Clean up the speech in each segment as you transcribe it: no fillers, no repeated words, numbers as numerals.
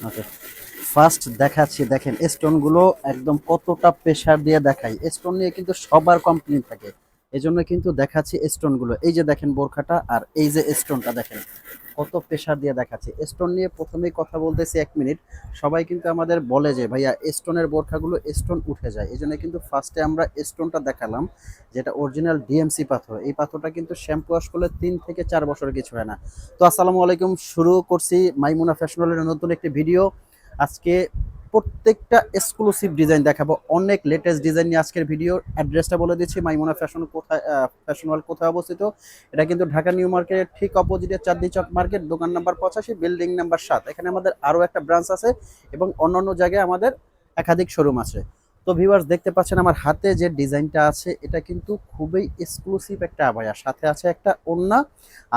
ওকে, first দেখাচ্ছি। দেখেন স্টোনগুলো একদম কতটা প্রেসার দিয়ে দেখাই। স্টোন নিয়ে কিন্তু সবার কমপ্লেইন থাকে, এজন্য কিন্তু দেখাচ্ছি স্টোনগুলো। এই যে দেখেন বোরখাটা, আর এই যে স্টোনটা দেখেন কত প্রেসার দিয়ে দেখাচ্ছি। স্টোন নিয়ে প্রথমেই কথা বলতেছি 1 মিনিট। সবাই কিন্তু আমাদের বলে যে ভাইয়া স্টোনের বোরখাগুলো স্টোন উঠে যায়, এই জন্য কিন্তু ফার্স্টে আমরা স্টোনটা দেখালাম, যেটা অরিজিনাল ডিএমসি পাথর। এই পাথরটা কিন্তু শ্যাম্পু ওয়াশ করলে 3 থেকে 4 বছর কিছু হয় না। তো আসসালামু আলাইকুম, শুরু করছি মাইমুনা ফ্যাশনেবলের নতুন একটি ভিডিও। আজকে প্রত্যেকটা এক্সক্লুসিভ ডিজাইন দেখাবো, অনেক লেটেস্ট ডিজাইন নিয়ে আজকের ভিডিও। অ্যাড্রেসটা বলে দিচ্ছি, মাইমুনা ফ্যাশন কোথায়, ফ্যাশন ওয়ার্ল্ড কোথায় অবস্থিত। এটা কিন্তু ঢাকা নিউ মার্কেটের ঠিক অপোজিটে চাঁদনী চক মার্কেট, দোকান নাম্বার 85, বিল্ডিং নাম্বার 7। এখানে আমাদের আরও একটা ব্রাঞ্চ আছে এবং অন্যান্য জায়গায় আমাদের একাধিক শোরুম আছে। তো ভিউয়ার্স, দেখতে পাচ্ছেন আমার হাতে যে ডিজাইনটা আছে, এটা কিন্তু খুবই এক্সক্লুসিভ একটা আবায়া, সাথে আছে একটা ওড়না।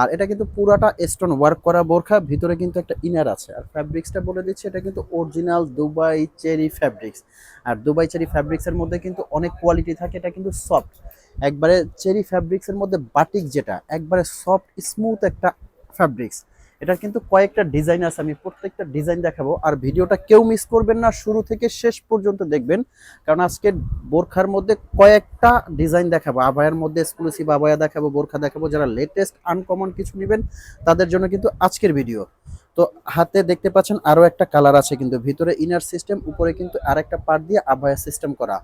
আর এটা কিন্তু পুরাটা স্টোন ওয়ার্ক করা বোরখা, ভিতরে কিন্তু একটা ইনার আছে। আর ফ্যাব্রিক্সটা বলে দিচ্ছি, এটা কিন্তু অরিজিনাল দুবাই চেরি ফ্যাব্রিক্স। আর দুবাই চেরি ফ্যাব্রিক্সের মধ্যে কিন্তু অনেক কোয়ালিটি থাকে। এটা কিন্তু সফট, একবারে চেরি ফ্যাব্রিক্সের মধ্যে বাটিক, যেটা একবারে সফট স্মুথ একটা ফ্যাব্রিক্স। এটা কিন্তু কয়েকটা ডিজাইন আছে, আমি প্রত্যেকটা ডিজাইন দেখাবো। আর ভিডিওটা কেউ মিস করবেন না, শুরু থেকে শেষ পর্যন্ত দেখবেন, কারণ আজকে বোরখার মধ্যে কয়েকটা ডিজাইন দেখাবো। আবায়ার মধ্যে এক্সক্লুসিভ আবায়া দেখাবো, বোরখা দেখাবো। যারা লেটেস্ট আনকমন কিছু নেবেন তাদের জন্য কিন্তু আজকের ভিডিও। তো হাতে দেখতে পাচ্ছেন আরো একটা কালার আছে, কিন্তু ভিতরে ইনার সিস্টেম, উপরে কিন্তু আরেকটা পার্ট দিয়ে আবায়া সিস্টেম করা।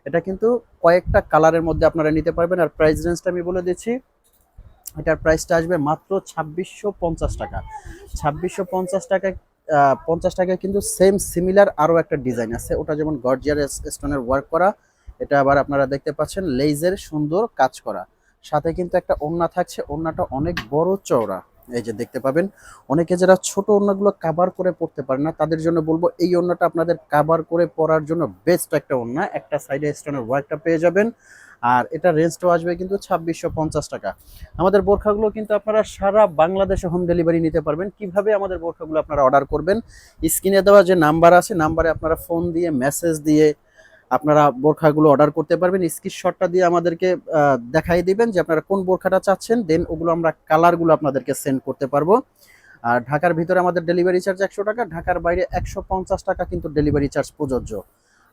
এটা কিন্তু কয়েকটা কালারের মধ্যে আপনারা নিতে পারবেন। আর প্রাইস রেঞ্জটা আমি বলে দিচ্ছি, এটার প্রাইসটা আসবে মাত্র 2650 টাকা। 2650 টাকায় 50 টাকায় কিন্তু সেম সিমিলার আরও একটা ডিজাইন আছে, ওটা যেমন গর্জিয়াস স্টোনের ওয়ার্ক করা। এটা আবার আপনারা দেখতে পাচ্ছেন লেজের সুন্দর কাজ করা, সাথে কিন্তু একটা ওড়না থাকছে। ওড়নাটা অনেক বড় চওড়া, এই যে দেখতে পাবেন। অনেকে যারা ছোট ওড়নাগুলো কাভার করে পড়তে পারে না, তাদের জন্য বলবো এই ওড়নাটা আপনাদের কাভার করে পরার জন্য বেস্ট একটা ওড়না। একটা সাইডে স্টোনের ওয়ার্কটা পেয়ে যাবেন। আর এটা রেঞ্জটাও আসবে কিন্তু 2650 টাকা। আমাদের বোরখাগুলো কিন্তু আপনারা সারা বাংলাদেশে হোম ডেলিভারি নিতে পারবেন। কিভাবে আমাদের বোরখাগুলো আপনারা অর্ডার করবেন, স্ক্রিনে দেওয়া যে নাম্বার আছে, নাম্বারে আপনারা ফোন দিয়ে মেসেজ দিয়ে আপনারা বোরখাগুলো অর্ডার করতে পারবেন। স্ক্রিনশটটা দিয়ে আমাদেরকে দেখাই দিবেন যে আপনারা কোন বোরখাটা চাচ্ছেন, দেন ওগুলো আমরা কালারগুলো আপনাদেরকে সেন্ড করতে পারবো। আর ঢাকার ভিতরে আমাদের ডেলিভারি চার্জ 100 টাকা, ঢাকার বাইরে 150 টাকা কিন্তু ডেলিভারি চার্জ প্রযোজ্য।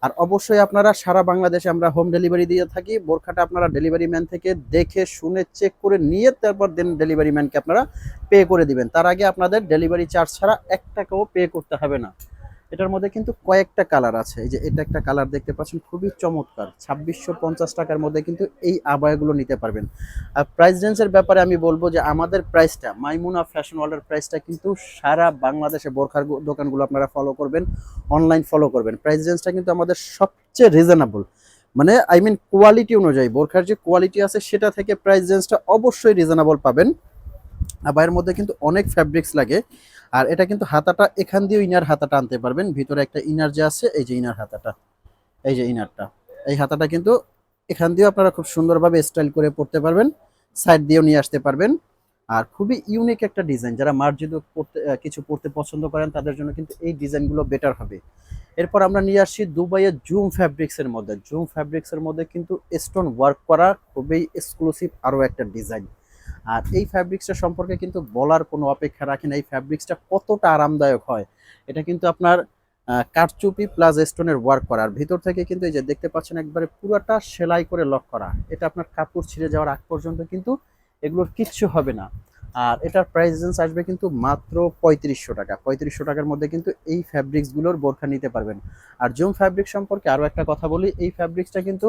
আর অবশ্যই আপনারা সারা বাংলাদেশে আমরা হোম ডেলিভারি দিয়ে থাকি। বোরখাটা আপনারা ডেলিভারি ম্যান থেকে দেখে শুনে চেক করে নিয়ে তারপর দেন ডেলিভারি ম্যানকে আপনারা পে করে দিবেন। তার আগে আপনাদের ডেলিভারি চার্জ ছাড়া 1 টাকাও পে করতে হবে না। এটার মধ্যে কিন্তু কয়েকটা কালার আছে, এই যে এটা একটা কালার দেখতে পাচ্ছেন, খুবই চমৎকার। 2650 টাকার মধ্যে কিন্তু এই আবায়াগুলো নিতে পারবেন। আর প্রাইস রেঞ্জের ব্যাপারে আমি বলবো যে আমাদের প্রাইসটা, মাইমুনা ফ্যাশন ওয়ার্ল্ডের প্রাইসটা কিন্তু সারা বাংলাদেশে বোরখার দোকানগুলো আপনারা ফলো করবেন, অনলাইন ফলো করবেন। প্রাইস রেঞ্জটা কিন্তু আমাদের সবচেয়ে রিজনেবল, মানে আই মিন কোয়ালিটি অনুযায়ী, বোরখার যে কোয়ালিটি আছে সেটা থেকে প্রাইস রেঞ্জটা অবশ্যই রিজনেবল পাবেন। আবায়ের মধ্যে কিন্তু অনেক ফ্যাব্রিক্স লাগে। আর এটা কিন্তু হাতাটা এখান দিয়েও ইনার হাতাটা আনতে পারবেন। ভিতরে একটা ইনার যে আছে, এই যে ইনার হাতাটা, এই যে ইনারটা, এই হাতাটা কিন্তু এখান দিয়েও আপনারা খুব সুন্দরভাবে স্টাইল করে পড়তে পারবেন, সাইড দিয়েও নিয়ে আসতে পারবেন। আর খুবই ইউনিক একটা ডিজাইন, যারা মার্জিত পড়তে কিছু পড়তে পছন্দ করেন তাদের জন্য কিন্তু এই ডিজাইনগুলো বেটার হবে। এরপর আমরা নিয়ে আসছি দুবাইয়ের জুম ফ্যাব্রিক্সের মধ্যে। জুম ফ্যাব্রিক্সের মধ্যে কিন্তু স্টোন ওয়ার্ক করা খুবই এক্সক্লুসিভ আরও একটা ডিজাইন। আর এই ফ্যাব্রিক্সটা সম্পর্কে কিন্তু বলার কোনো অপেক্ষা রাখে না, এই ফ্যাব্রিক্সটা কতটা আরামদায়ক হয়। এটা কিন্তু আপনার কারচুপি প্লাস স্টোনের ওয়ার্ক করা, আর ভিতর থেকে কিন্তু এই যে দেখতে পাচ্ছেন একবারে পুরোটা সেলাই করে লক করা। এটা আপনার কাপড় ছিঁড়ে যাওয়ার আগ পর্যন্ত কিন্তু এগুলোর কিচ্ছু হবে না। আর এটার প্রাইস রেঞ্জ আসবে কিন্তু মাত্র 3500 টাকা। 3500 টাকার মধ্যে কিন্তু এই ফ্যাব্রিক্সগুলোর বোরখা নিতে পারবেন। আর জুম ফ্যাব্রিক সম্পর্কে আরও একটা কথা বলি, এই ফ্যাব্রিক্সটা কিন্তু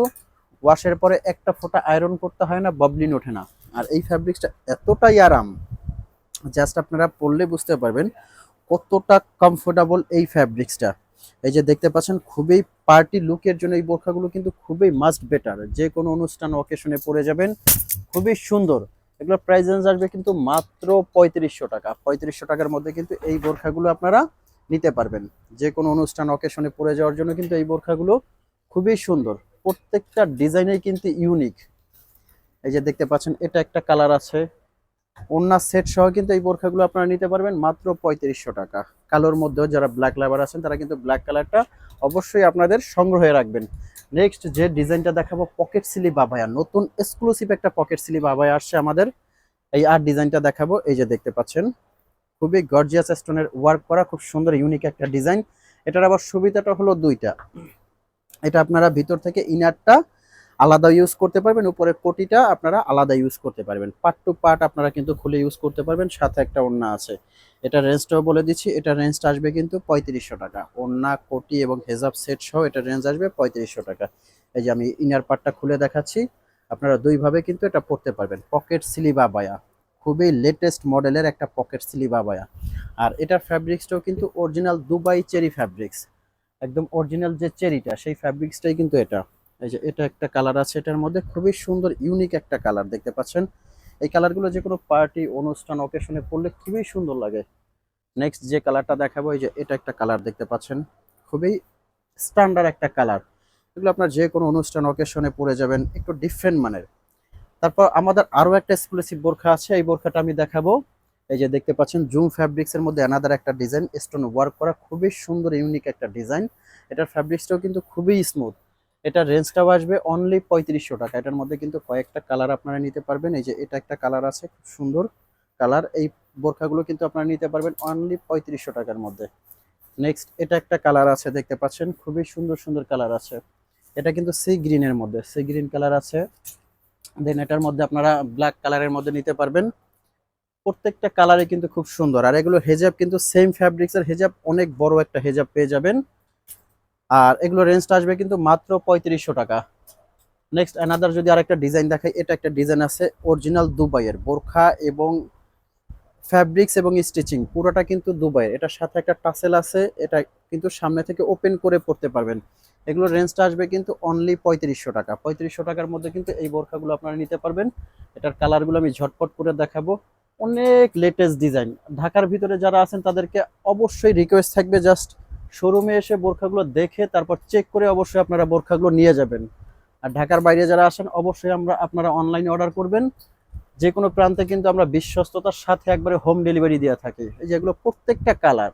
ওয়াশের পরে একটা ফোঁটা আয়রন করতে হয় না, ববলিন ওঠে না। আর এই ফ্যাব্রিক্সটা এতটাই আরাম, জাস্ট আপনারা পরলে বুঝতে পারবেন কতটা কমফোর্টেবল এই ফ্যাব্রিক্সটা। এই যে দেখতে পাচ্ছেন, খুবই পার্টি লুকের জন্য এই বোরখাগুলো কিন্তু খুবই মাস্ট বেটার, যে কোনো অনুষ্ঠান অকেশনে পরে যাবেন, খুবই সুন্দর। এগুলোর প্রাইস রেঞ্জ আসবে কিন্তু মাত্র 3500 টাকা। 3500 টাকার মধ্যে কিন্তু এই বোরখাগুলো আপনারা নিতে পারবেন। যে কোনো অনুষ্ঠান অকেশনে পরে যাওয়ার জন্য কিন্তু এই বোরখাগুলো খুবই সুন্দর, প্রত্যেকটা ডিজাইনেই কিন্তু ইউনিক। এই যে দেখতে পাচ্ছেন এটা একটা কালার আছে, ওড়না সেট সহ কিন্তু এই বোরখাগুলো আপনারা নিতে পারবেন মাত্র 3500 টাকা। কালোর মধ্যেও যারা ব্ল্যাক লাভার আছেন তারা কিন্তু ব্ল্যাক কালারটা অবশ্যই আপনাদের সংগ্রহে রাখবেন। নেক্সট যে ডিজাইনটা দেখাবো, পকেট স্লিভ আবায়া, নতুন এক্সক্লুসিভ একটা পকেট স্লিভ আবায়া আসছে আমাদের। এই আর ডিজাইনটা দেখাবো, এই যে দেখতে পাচ্ছেন খুবই গর্জিয়াস স্টোনের ওয়ার্ক করা, খুব সুন্দর ইউনিক একটা ডিজাইন। এটার আবার সুবিধাটা হলো দুইটা, এটা আপনারা ভিতর থেকে ইনারটা আলাদা ইউজ করতে পারবেন, উপরের কোটিটা আপনারা আলাদা ইউজ করতে পারবেন, পার্ট টু পার্ট আপনারা কিন্তু খুলে ইউজ করতে পারবেন। সাথে একটা ওড়না আছে, এটা রেঞ্জটাও বলে দিচ্ছি, এটা রেঞ্জটা আসবে কিন্তু 3500 টাকা। ওড়না, কোটি এবং হেজাব সেট সহ এটা রেঞ্জ আসবে 3500 টাকা। এই যে আমি ইনার পার্টটা খুলে দেখাচ্ছি, আপনারা দুইভাবে কিন্তু এটা পরতে পারবেন। পকেট স্লিভ আবায়া, খুবই লেটেস্ট মডেলের একটা পকেট স্লিভ আবায়া। আর এটার ফ্যাব্রিক্সটাও কিন্তু অরিজিনাল দুবাই চেরি ফ্যাব্রিক্স, একদম অরিজিনাল যে চেরিটা সেই ফ্যাব্রিক্সটাই কিন্তু এটা। এই যে এটা একটা কালার আছে এটার মধ্যে, খুবই সুন্দর ইউনিক একটা কালার দেখতে পাচ্ছেন। এই কালারগুলো যে কোনো পার্টি, অনুষ্ঠান, অকেশনে পরলে খুবই সুন্দর লাগে। নেক্সট যে কালারটা দেখাবো, এই যে এটা একটা কালার দেখতে পাচ্ছেন, খুবই স্ট্যান্ডার্ড একটা কালার। এগুলো আপনার যে কোনো অনুষ্ঠান অকেশনে পরে যাবেন, একটু ডিফারেন্ট মানের। তারপর আমাদের আরো একটা এক্সক্লুসিভ বোরখা আছে, এই বোরখাটা আমি দেখাবো। এই যে দেখতে পাচ্ছেন জুম ফ্যাব্রিক্স এর মধ্যে অ্যানাদার একটা ডিজাইন, স্টোন ওয়ার্ক করা, খুবই সুন্দর ইউনিক একটা ডিজাইন। এটার ফ্যাব্রিক্সটাও কিন্তু খুবই স্মুথ। এটার রেঞ্জটাও আসবে অনলি 3500 টাকা। এটার মধ্যে কিন্তু কয়েকটা কালার আপনারা নিতে পারবেন। এই যে এটা একটা কালার আছে, খুব সুন্দর কালার। এই বোরখাগুলো কিন্তু আপনারা নিতে পারবেন অনলি 3500 টাকার মধ্যে। নেক্সট এটা একটা কালার আছে দেখতে পাচ্ছেন, খুবই সুন্দর সুন্দর কালার আছে। এটা কিন্তু সি গ্রিনের মধ্যে, সি গ্রিন কালার আছে। দেন এটার মধ্যে আপনারা ব্ল্যাক কালারের মধ্যে নিতে পারবেন। প্রত্যেকটা কালারে কিন্তু খুব সুন্দর। আর এগুলো হেজাব কিন্তু সেম ফ্যাব্রিক্সের হেজাব, অনেক বড় একটা হেজাব পেয়ে যাবেন। আর এগুলো রেঞ্জটা আসবে কিন্তু মাত্র 3500 টাকা। নেক্সট অ্যানাদার যদি আরেকটা ডিজাইন দেখাই, এটা একটা ডিজাইন আছে অরিজিনাল দুবাইয়ের বোরখা, এবং ফ্যাব্রিক্স এবং স্টিচিং পুরোটা কিন্তু দুবাইয়ের। এটার সাথে একটা টাসেল আছে, এটা কিন্তু সামনে থেকে ওপেন করে পড়তে পারবেন। এগুলোর রেঞ্জটা আসবে কিন্তু অনলি 3500 টাকা। 3500 টাকার মধ্যে কিন্তু এই বোরখাগুলো আপনারা নিতে পারবেন। এটার কালারগুলো আমি ঝটপট করে দেখাবো। অনেক লেটেস্ট ডিজাইন। ঢাকার ভিতরে যারা আছেন তাদেরকে অবশ্যই রিকোয়েস্ট থাকবে, জাস্ট শোরুমে এসে বোরখাগুলো দেখে তারপর চেক করে অবশ্যই আপনারা বোরখাগুলো নিয়ে যাবেন। আর ঢাকার বাইরে যারা আসেন অবশ্যই আপনারা অনলাইনে অর্ডার করবেন। যে কোনো প্রান্তে কিন্তু আমরা বিশ্বস্ততার সাথে একবারে হোম ডেলিভারি দিয়ে থাকি। এই যেগুলো প্রত্যেকটা কালার,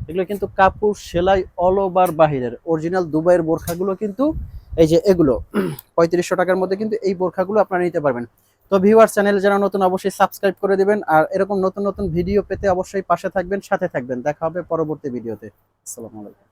এগুলো কিন্তু কাপড় সেলাই অল ওভার বাহিরের অরিজিনাল দুবাইয়ের বোরখাগুলো কিন্তু এই যে এগুলো 3500 টাকার মধ্যে কিন্তু এই বোরখাগুলো আপনারা নিতে পারবেন। তো ভিউয়ার, চ্যানেল যারা নতুন অবশ্যই সাবস্ক্রাইব করে দিবেন, আর এরকম নতুন নতুন ভিডিও পেতে অবশ্যই পাশে থাকবেন, সাথে থাকবেন। দেখা হবে পরবর্তী ভিডিওতে। আসসালামু আলাইকুম।